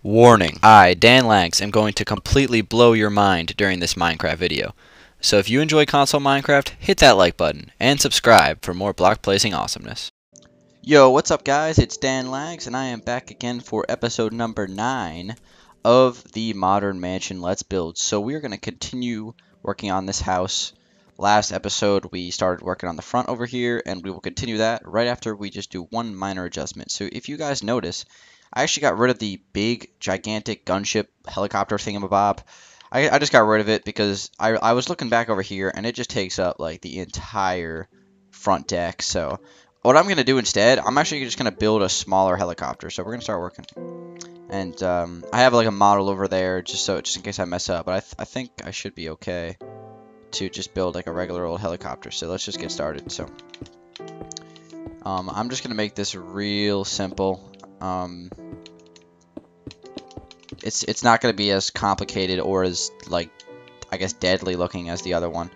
Warning, I, Dan Lags, am going to completely blow your mind during this Minecraft video. So if you enjoy console Minecraft, hit that like button, and subscribe for more block placing awesomeness. Yo, what's up guys? It's Dan Lags, and I am back again for episode number 9 of the Modern Mansion Let's Build. So we're going to continue working on this house. Last episode we started working on the front over here, and we will continue that right after we just do one minor adjustment. So if you guys notice, I actually got rid of the big, gigantic gunship helicopter thingamabob. I just got rid of it because I was looking back over here, and it just takes up, like, the entire front deck. So what I'm going to do instead, I'm actually just going to build a smaller helicopter. So we're going to start working. And I have, like, a model over there just in case I mess up. But I think I should be okay to just build, like, a regular old helicopter. So let's just get started. So I'm just going to make this real simple. It's not going to be as complicated or as, like, I guess deadly looking as the other one.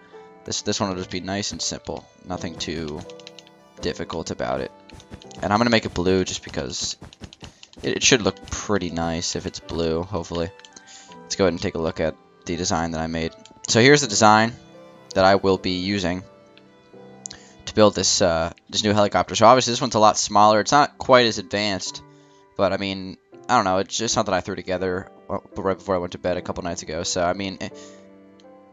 This one will just be nice and simple. Nothing too difficult about it. And I'm going to make it blue just because it should look pretty nice if it's blue, hopefully. Let's go ahead and take a look at the design that I made. So here's the design that I will be using to build this new helicopter. So obviously this one's a lot smaller. It's not quite as advanced, but I mean, I don't know, it's just something I threw together right before I went to bed a couple nights ago. So I mean,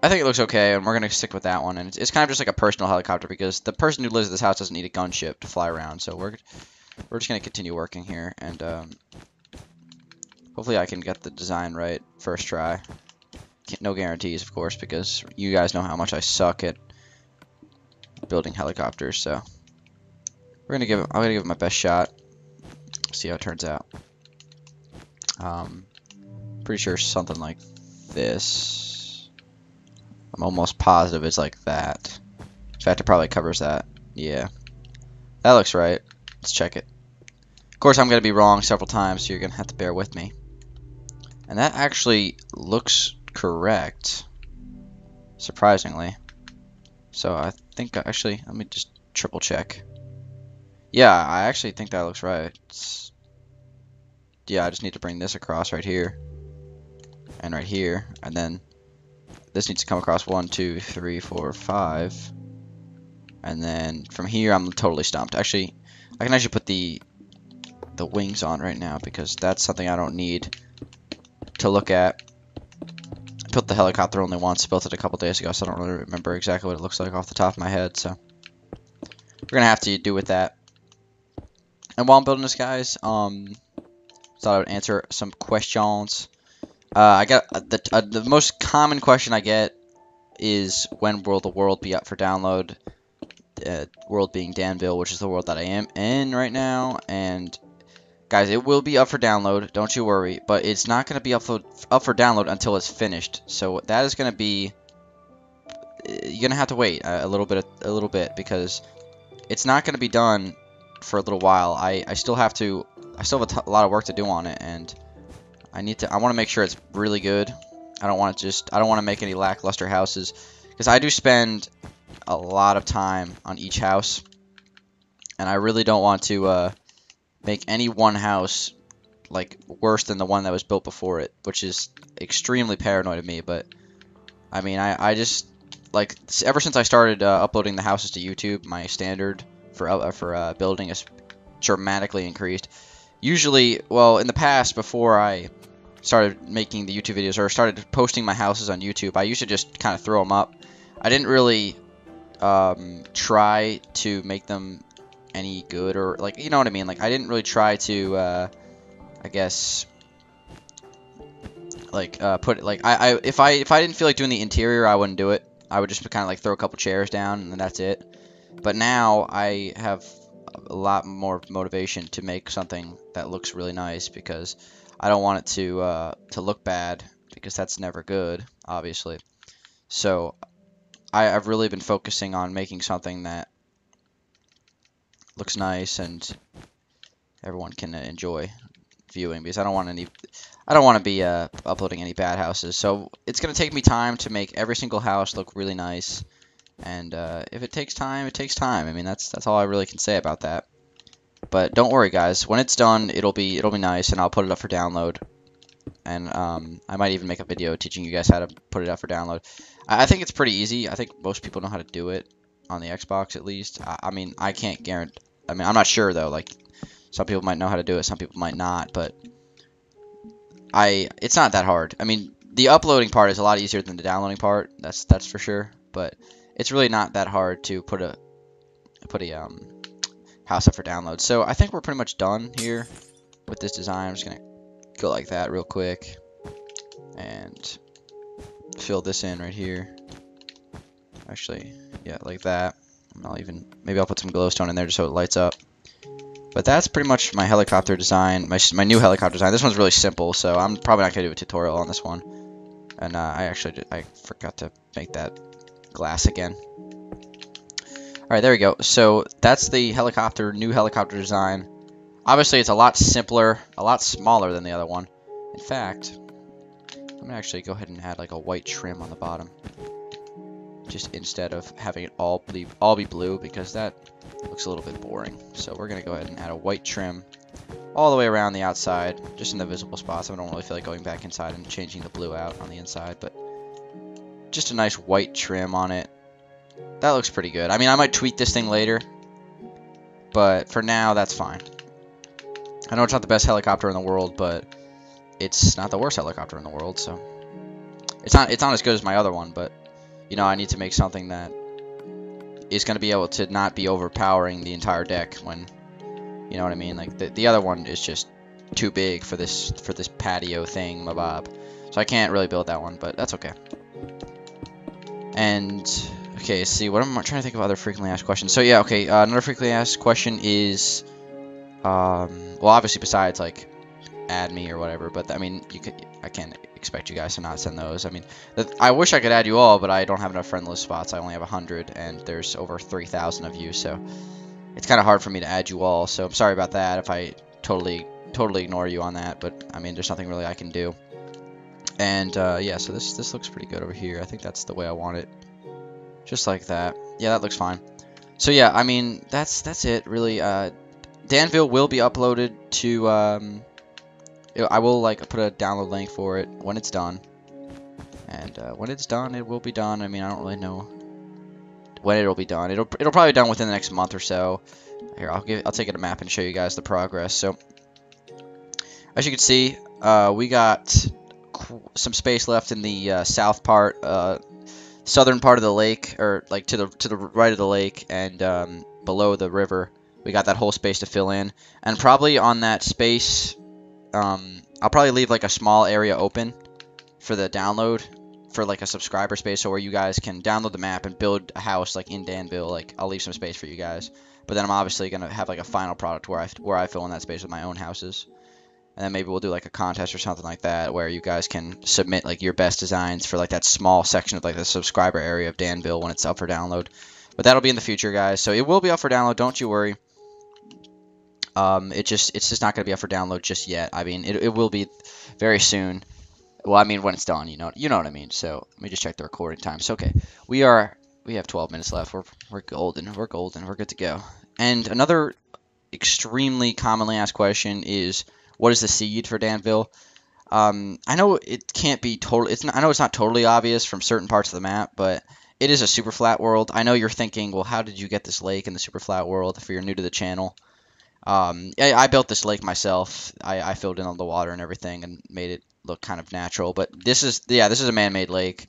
I think it looks okay, and we're gonna stick with that one. And it's kind of just like a personal helicopter because the person who lives in this house doesn't need a gunship to fly around. So we're just gonna continue working here, and hopefully I can get the design right first try. No guarantees, of course, because you guys know how much I suck at building helicopters. So I'm gonna give it my best shot. See how it turns out. Pretty sure something like this. I'm almost positive it's like that. In fact, it probably covers that. Yeah, that looks right. Let's check it. Of course, I'm gonna be wrong several times, so you're gonna have to bear with me. And that actually looks correct, surprisingly. So I think actually, let me just triple check. Yeah, I actually think that looks right. Yeah, I just need to bring this across right here and right here, and then this needs to come across 1, 2, 3, 4, 5, and then from here I'm totally stumped. Actually, I can actually put the wings on right now because that's something I don't need to look at. I built the helicopter only once, built it a couple days ago, so I don't really remember exactly what it looks like off the top of my head. So we're gonna have to do with that. And while I'm building this, guys, thought I would answer some questions. I got the most common question I get is when will the world be up for download? World being Danville, which is the world that I am in right now. And guys, it will be up for download. Don't you worry. But it's not going to be up for download until it's finished. So that is going to be, you're going to have to wait a little bit because it's not going to be done for a little while. I still have a lot of work to do on it, and I want to make sure it's really good. I don't want to make any lackluster houses, because I do spend a lot of time on each house, and I really don't want to make any one house like worse than the one that was built before it, which is extremely paranoid of me. But I mean, I just, like, ever since I started uploading the houses to YouTube, my standard for building is dramatically increased. Usually, well, in the past, before I started making the YouTube videos or started posting my houses on YouTube, I used to just kind of throw them up. I didn't really try to make them any good, or, like, you know what I mean? Like, I didn't really try to, I guess, like, if I didn't feel like doing the interior, I wouldn't do it. I would just kind of, like, throw a couple chairs down, and then that's it. But now I have a lot more motivation to make something that looks really nice, because I don't want it to look bad, because that's never good, obviously. So I've really been focusing on making something that looks nice and everyone can enjoy viewing, because I don't want to be uploading any bad houses. So it's gonna take me time to make every single house look really nice. And if it takes time, it takes time. I mean, that's all I really can say about that. But don't worry, guys. When it's done, it'll be nice, and I'll put it up for download and I might even make a video teaching you guys how to put it out for download. I think it's pretty easy. I think most people know how to do it on the Xbox at least. I mean, I can't guarantee. I mean, I'm not sure though. Like, some people might know how to do it, some people might not. But it's not that hard. I mean, the uploading part is a lot easier than the downloading part. That's for sure. But it's really not that hard to put a house up for download. So I think we're pretty much done here with this design. I'm just gonna go like that real quick and fill this in right here. Actually, yeah, like that. Maybe I'll put some glowstone in there just so it lights up. But that's pretty much my helicopter design, my new helicopter design. This one's really simple, so I'm probably not gonna do a tutorial on this one. And I forgot to make that glass again. All right, there we go. So that's the new helicopter design. Obviously, it's a lot simpler, a lot smaller than the other one. In fact, I'm gonna actually go ahead and add like a white trim on the bottom, just instead of having it all be blue, because that looks a little bit boring. So we're gonna go ahead and add a white trim all the way around the outside, just in the visible spots. I don't really feel like going back inside and changing the blue out on the inside, but just a nice white trim on it. That looks pretty good. I mean, I might tweak this thing later, but for now, that's fine. I know it's not the best helicopter in the world, but it's not the worst helicopter in the world, so it's not as good as my other one, but you know, I need to make something that is going to be able to not be overpowering the entire deck when, you know what I mean? Like the other one is just too big for this patio thing, mabob. So I can't really build that one, but that's okay. And okay, let's see, what am I trying to think of other frequently asked questions? So yeah, okay, another frequently asked question is, well, obviously besides like add me or whatever, but I mean, I can't expect you guys to not send those. I mean, I wish I could add you all, but I don't have enough friend list spots. I only have 100, and there's over 3,000 of you, so it's kind of hard for me to add you all. So I'm sorry about that if I totally ignore you on that, but I mean, there's nothing really I can do. And yeah, so this looks pretty good over here. I think that's the way I want it, just like that. Yeah, that looks fine. So yeah, I mean, that's it really. Danville will be uploaded to I will like put a download link for it when it's done, and when it's done, it will be done. I mean, I don't really know when it'll be done. It'll probably be done within the next month or so. Here, I'll take it a map and show you guys the progress. So as you can see, we got some space left in the south part, southern part of the lake, or like to the right of the lake, and below the river. We got that whole space to fill in, and probably on that space, I'll probably leave like a small area open for the download, for like a subscriber space, so where you guys can download the map and build a house like in Danville. Like, I'll leave some space for you guys, but then I'm obviously gonna have like a final product where I fill in that space with my own houses, and then maybe we'll do like a contest or something like that where you guys can submit like your best designs for like that small section of like the subscriber area of Danville when it's up for download. But that'll be in the future, guys. So it will be up for download. Don't you worry. It's just not going to be up for download just yet. I mean, it will be very soon. Well, I mean, when it's done, you know what I mean. So let me just check the recording time. So okay, we have 12 minutes left. We're golden. We're golden. We're good to go. And another extremely commonly asked question is, what is the seed for Danville? I know it can't be totally. I know it's not totally obvious from certain parts of the map, but it is a super flat world. I know you're thinking, well, how did you get this lake in the super flat world? If you're new to the channel. I built this lake myself. I filled in all the water and everything and made it look kind of natural. But this is a man-made lake.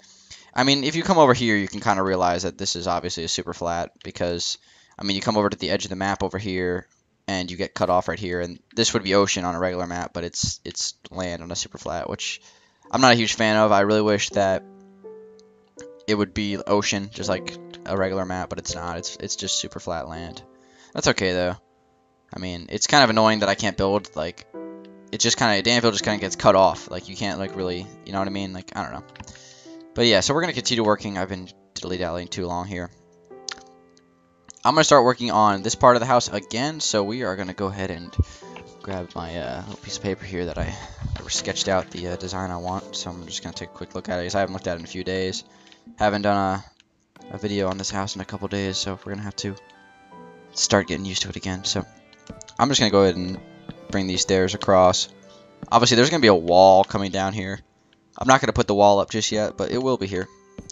I mean, if you come over here, you can kind of realize that this is obviously a super flat, because, I mean, you come over to the edge of the map over here, and you get cut off right here, and this would be ocean on a regular map, but it's land on a super flat, which I'm not a huge fan of. I really wish that it would be ocean, just like a regular map, but it's not. It's just super flat land. That's okay, though. I mean, it's kind of annoying that I can't build, like, it just kind of, Danville just kind of gets cut off. Like, you can't, like, really, you know what I mean? Like, I don't know. But yeah, so we're going to continue working. I've been dilly-dallying too long here. I'm going to start working on this part of the house again, so we are going to go ahead and grab my little piece of paper here that I sketched out the design I want. So I'm just going to take a quick look at it, because I haven't looked at it in a few days. Haven't done a video on this house in a couple days, so we're going to have to start getting used to it again. So I'm just going to go ahead and bring these stairs across. Obviously, there's going to be a wall coming down here. I'm not going to put the wall up just yet, but it will be here.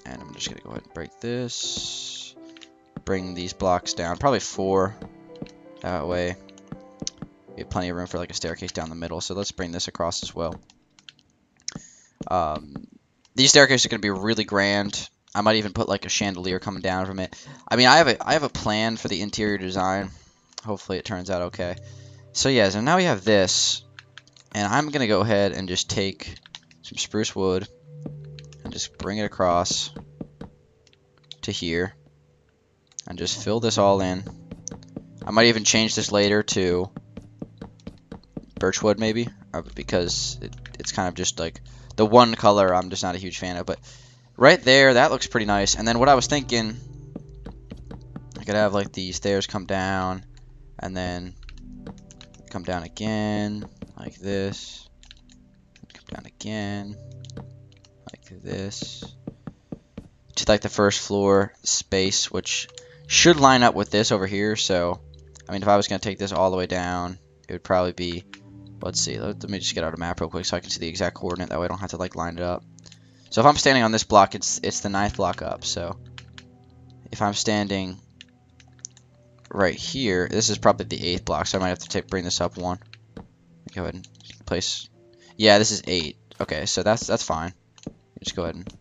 And I'm just going to go ahead and break this. Bring these blocks down. Probably 4. That way. We have plenty of room for like a staircase down the middle. So let's bring this across as well. These staircases are going to be really grand. I might even put like a chandelier coming down from it. I mean, I have a plan for the interior design. Hopefully it turns out okay. So yeah, so now we have this. And I'm going to go ahead and just take some spruce wood and just bring it across to here. And just fill this all in. I might even change this later to birchwood maybe. Because it's kind of just like the one color I'm just not a huge fan of. But right there, that looks pretty nice. And then what I was thinking, I could have like these stairs come down. And then come down again. Like this. Come down again. Like this. To like the first floor space, which should line up with this over here. So, I mean, if I was going to take this all the way down, it would probably be, let's see, let me just get out a map real quick so I can see the exact coordinate. That way I don't have to like line it up. So if I'm standing on this block, it's the 9th block up. So if I'm standing right here, this is probably the 8th block. So I might have to bring this up 1. Go ahead and place. Yeah, this is 8. Okay, so that's fine. Just go ahead and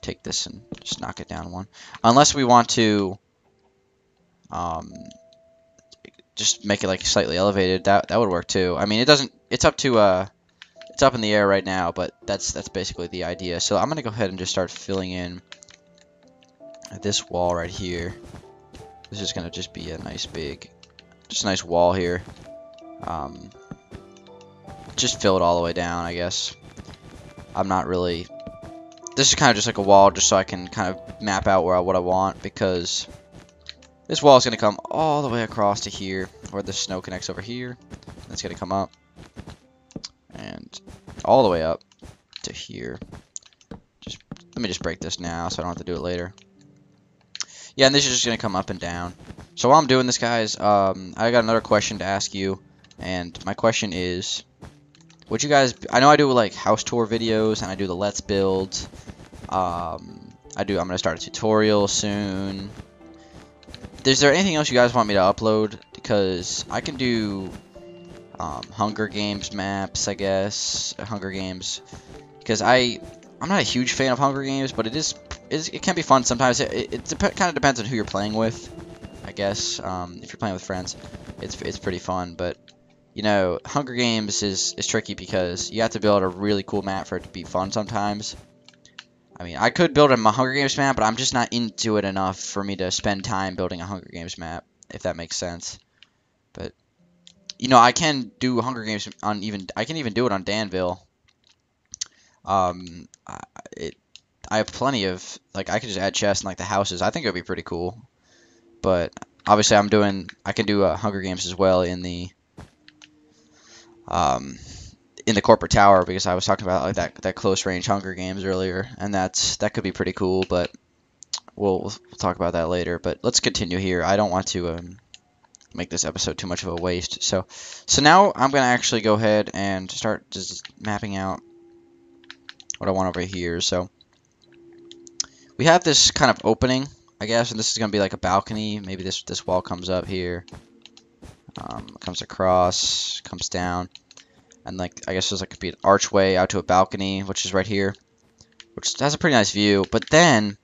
take this and just knock it down 1. Unless we want to just make it like slightly elevated, that would work too. I mean, it's up to it's up in the air right now, but that's basically the idea. So I'm gonna go ahead and just start filling in this wall right here. This is gonna just be a nice big, just a nice wall here. Just fill it all the way down, I guess. I'm not really. This is kind of just like a wall, just so I can kind of map out what I want, because this wall is going to come all the way across to here, where the snow connects over here. It's going to come up, and all the way up to here. Let me just break this now, so I don't have to do it later. Yeah, and this is just going to come up and down. So while I'm doing this, guys, I got another question to ask you, and my question is, would you guys, I know I do like house tour videos, and I do the let's build. I'm going to start a tutorial soon. Is there anything else you guys want me to upload? Because I can do Hunger Games maps, I guess. Hunger Games. Because I'm not a huge fan of Hunger Games, but it can be fun sometimes. It kind of depends on who you're playing with, I guess. If you're playing with friends, it's pretty fun. But you know, Hunger Games is tricky because you have to build a really cool map for it to be fun sometimes. I mean, I could build a Hunger Games map, but I'm just not into it enough for me to spend time building a Hunger Games map, if that makes sense. But you know, I can do Hunger Games on I can even do it on Danville. I have plenty of, like, I could just add chests and like the houses. I think it would be pretty cool. But obviously I can do Hunger Games as well in the corporate tower, because I was talking about like that close range Hunger Games earlier, and that could be pretty cool, but we'll talk about that later. But let's continue here. I don't want to make this episode too much of a waste. So now I'm gonna actually go ahead and start just mapping out what I want over here. So we have this kind of opening, I guess, and this is gonna be like a balcony. Maybe this wall comes up here, comes across, comes down. And like, I guess there's like could be an archway out to a balcony, which is right here, which has a pretty nice view. But then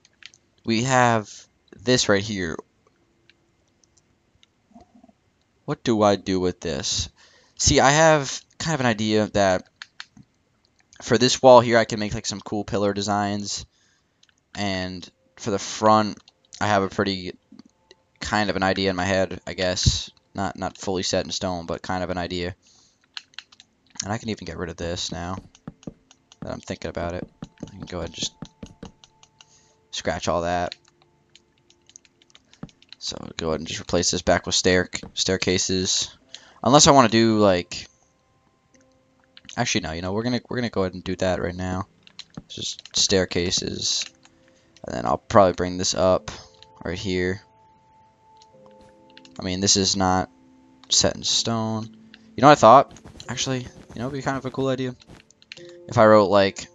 we have this right here. What do I do with this? See, I have kind of an idea that for this wall here, I can make like some cool pillar designs. And for the front, I have a pretty kind of an idea in my head, I guess. Not fully set in stone, but kind of an idea. And I can even get rid of this now that I'm thinking about it. I can go ahead and just scratch all that. So go ahead and just replace this back with staircases. Unless I want to do like, actually no, you know, we're gonna go ahead and do that right now. Just staircases, and then I'll probably bring this up right here. I mean, this is not set in stone. You know what I thought? Actually, You know, it'd be kind of a cool idea. If I wrote, like,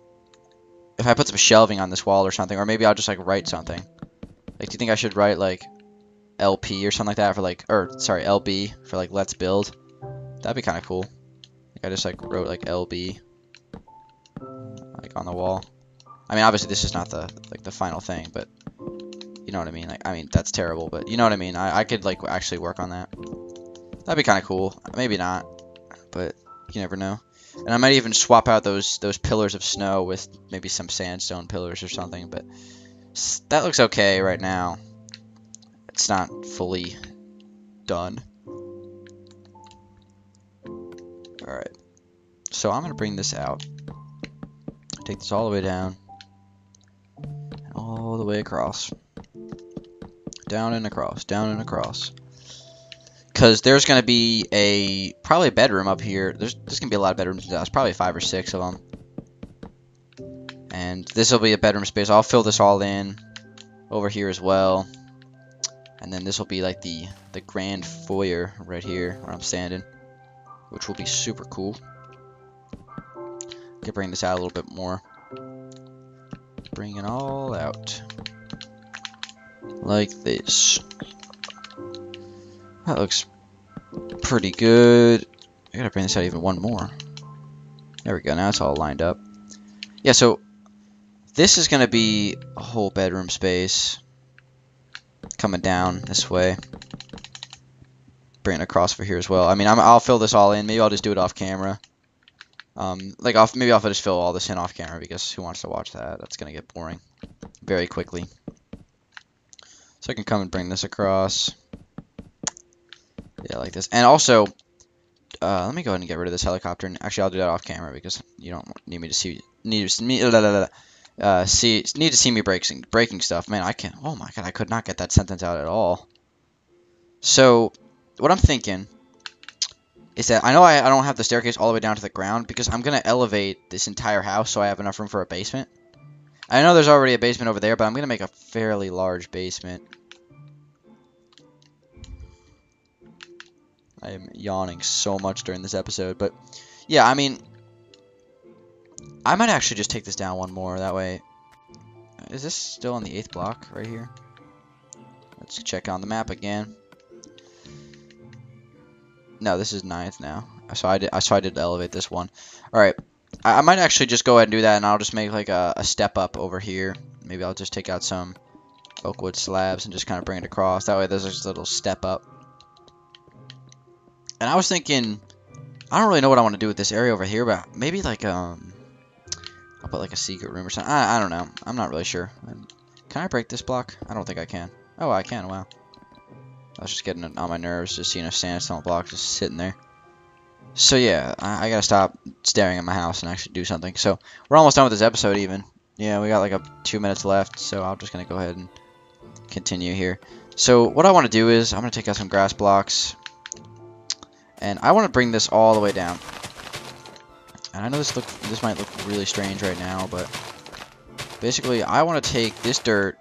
if I put some shelving on this wall or something, or maybe I'll just, like, write something. Like, do you think I should write, like, LP or something like that for, like, or, sorry, LB for, like, let's build? That'd be kind of cool. Like, I just, like, wrote, like, LB, like, on the wall. I mean, obviously, this is not the, like, the final thing, but you know what I mean? Like, I mean, that's terrible, but you know what I mean? I could, like, actually work on that. That'd be kind of cool. Maybe not, but you never know. And I might even swap out those pillars of snow with maybe some sandstone pillars or something, but that looks okay right now. It's not fully done. Alright. So I'm going to bring this out. Take this all the way down. And all the way across. Down and across. Down and across. Because there's going to be probably a bedroom up here. There's going to be a lot of bedrooms in the house. Probably 5 or 6 of them. And this will be a bedroom space. I'll fill this all in over here as well. And then this will be like the grand foyer right here where I'm standing, which will be super cool. Can bring this out a little bit more. Bring it all out like this. That looks pretty good. I gotta bring this out even one more. There we go. Now it's all lined up. Yeah, so this is gonna be a whole bedroom space coming down this way. Bring it across for here as well. I mean, I'll fill this all in. Maybe I'll just do it off camera. Maybe I'll just fill all this in off camera because who wants to watch that? That's gonna get boring very quickly. So I can come and bring this across. Yeah, like this. And also, let me go ahead and get rid of this helicopter. And actually, I'll do that off camera because you don't need me to see need to see me breaking stuff. Man, I can't. Oh my god, I could not get that sentence out at all. So, what I'm thinking is that I know I don't have the staircase all the way down to the ground because I'm gonna elevate this entire house so I have enough room for a basement. I know there's already a basement over there, but I'm gonna make a fairly large basement. I am yawning so much during this episode, but yeah, I mean, I might actually just take this down one more. That way, is this still on the 8th block right here? Let's check on the map again. No, this is 9th now. So I did elevate this one. All right, I might actually just go ahead and do that, and I'll just make like a step up over here. Maybe I'll just take out some oak wood slabs and just kind of bring it across. That way, there's just a little step up. And I was thinking, I don't really know what I want to do with this area over here, but maybe like I'll put like a secret room or something. I don't know. I'm not really sure. Can I break this block? I don't think I can. Oh, I can. Wow. I was just getting on my nerves just seeing a sandstone block just sitting there. So yeah, I gotta stop staring at my house and actually do something. So we're almost done with this episode even. Yeah, we got like 2 minutes left, so I'm just gonna go ahead and continue here. So what I want to do is I'm gonna take out some grass blocks. And I want to bring this all the way down. And I know this might look really strange right now, but basically I want to take this dirt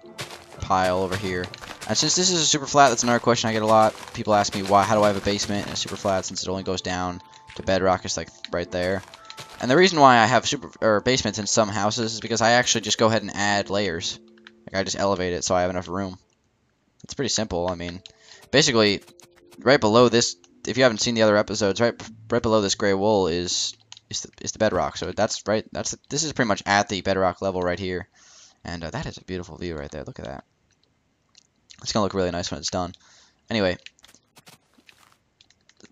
pile over here. And since this is a super flat, that's another question I get a lot. People ask me how do I have a basement in a super flat since it only goes down to bedrock. It's like right there. And the reason why I have basements in some houses is because I actually just go ahead and add layers. Like I just elevate it so I have enough room. It's pretty simple. I mean, basically right below this, if you haven't seen the other episodes, right below this gray wool is the bedrock. So this is pretty much at the bedrock level right here, and that is a beautiful view right there. Look at that. It's gonna look really nice when it's done. Anyway,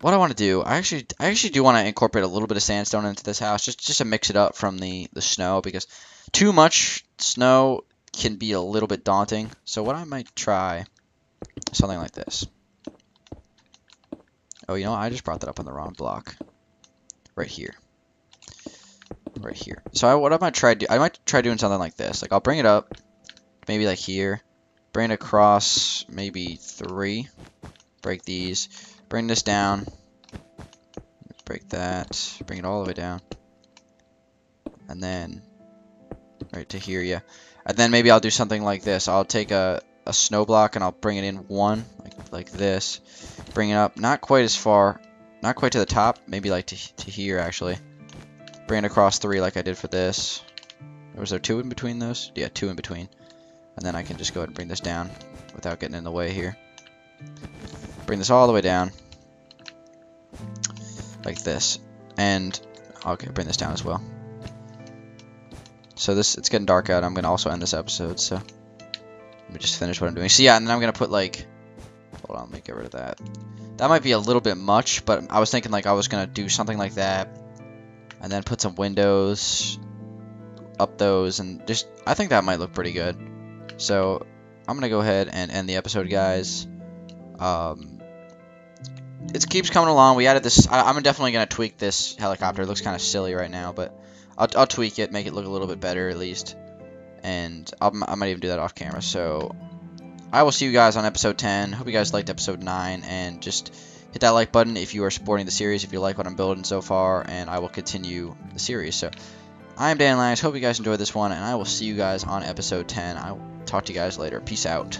what I want to do, I actually do want to incorporate a little bit of sandstone into this house, just to mix it up from the snow, because too much snow can be a little bit daunting. So what I might try, something like this. Oh, you know what? I just brought that up on the wrong block. Right here. Right here. So what I might try doing something like this. Like I'll bring it up, maybe like here. Bring it across, maybe 3. Break these. Bring this down. Break that. Bring it all the way down. And then right to here, yeah. And then maybe I'll do something like this. I'll take a snow block and I'll bring it in 1, like this. Bring it up, not quite as far, not quite to the top, maybe like to here actually. Bring it across 3 like I did for this. Or was there 2 in between those? Yeah, 2 in between. And then I can just go ahead and bring this down without getting in the way here. Bring this all the way down. Like this. And, okay, bring this down as well. So it's getting dark out. I'm going to also end this episode, so let me just finish what I'm doing. So yeah, and then I'm going to put like, hold on, let me get rid of that. That might be a little bit much, but I was thinking like I was going to do something like that. And then put some windows up those, and just, I think that might look pretty good. So I'm going to go ahead and end the episode, guys. It keeps coming along. We added this. I'm definitely going to tweak this helicopter. It looks kind of silly right now, but I'll tweak it, make it look a little bit better at least. And I might even do that off camera. So I will see you guys on episode 10. Hope you guys liked episode 9. And just hit that like button if you are supporting the series, if you like what I'm building so far. And I will continue the series. So I'm Dan Langs. Hope you guys enjoyed this one. And I will see you guys on episode 10. I will talk to you guys later. Peace out.